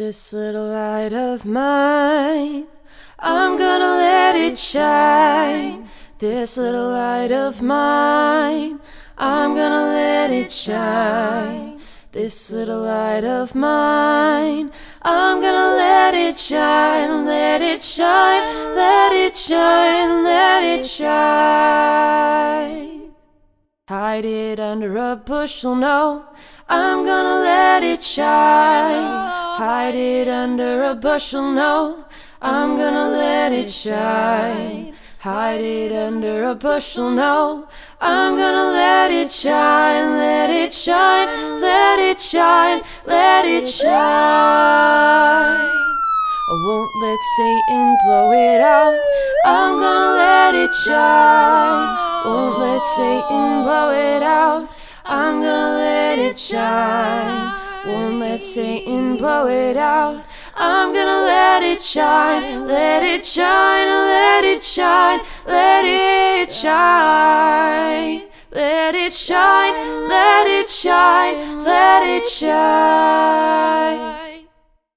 This little light of mine, I'm gonna let it shine. This little light of mine, I'm gonna let it shine. This little light of mine, I'm gonna let it shine, let it shine, let it shine, let it shine. Hide it under a bushel, no, I'm gonna let it shine. Hide it under a bushel, no, I'm gonna let it shine. Hide it under a bushel, no, I'm gonna let it shine, let it shine, let it shine, let it shine. I won't let Satan blow it out, I'm gonna let it shine. Won't let Satan blow it out, I'm gonna let it shine. Won't let Satan blow it out, I'm gonna let it shine, let it shine, let it shine, let it shine, let it shine, let it shine, let it shine.